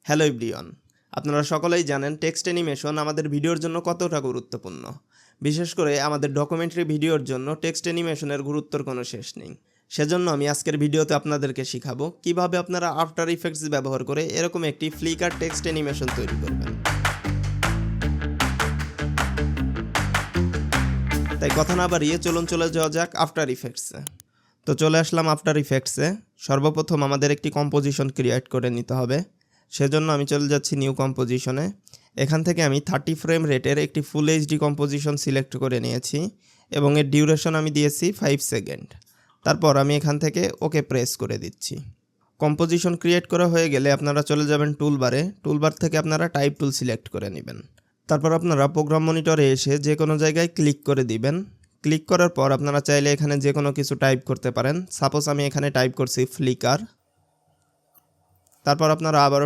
Hello everyone, আপনারা সকলেই জানেন টেক্সট অ্যানিমেশন আমাদের ভিডিওর জন্য কতটা গুরুত্বপূর্ণ। বিশেষ করে আমাদের ডকুমেন্টারি ভিডিওর জন্য টেক্সট অ্যানিমেশনের গুরুত্বর কোনো শেষ নেই। সেজন্য আমি আজকের ভিডিওতে আপনাদেরকে শেখাবো কিভাবে আপনারা আফটার ইফেক্টস ব্যবহার করে এরকম একটি ফ্লিকার টেক্সট অ্যানিমেশন তৈরি করবেন। তাই কথা না বাড়িয়ে চলে যাওয়া যাক আফটার ইফেক্টসে। তো চলে আসলাম আফটার ইফেক্টসে। সর্বপ্রথম আমাদের একটি কম্পোজিশন ক্রিয়েট করে নিতে হবে। সেজন্য আমি চলে যাচ্ছি নিউ কম্পোজিশনে। এখান থেকে আমি 30 ফ্রেম রেটের একটি ফুল এইচডি কম্পোজিশন সিলেক্ট করে নিয়েছি এবং এর ডিউরেশন আমি দিয়েছি 5 সেকেন্ড। তারপর আমি এখান থেকে ওকে প্রেস করে দিচ্ছি। কম্পোজিশন ক্রিয়েট করা হয়ে গেলে আপনারা চলে যাবেন টুলবার থেকে আপনারা টাইপ টুল সিলেক্ট করে নেবেন। তারপর আপনারা প্রোগ্রাম মনিটরে এসে যে কোনো জায়গায় ক্লিক করে দিবেন। ক্লিক করার পর আপনারা চাইলে এখানে যে কোনো কিছু টাইপ করতে পারেন। সাপোজ আমি এখানে টাইপ করছি ফ্লিকার। তারপর আপনারা আবারও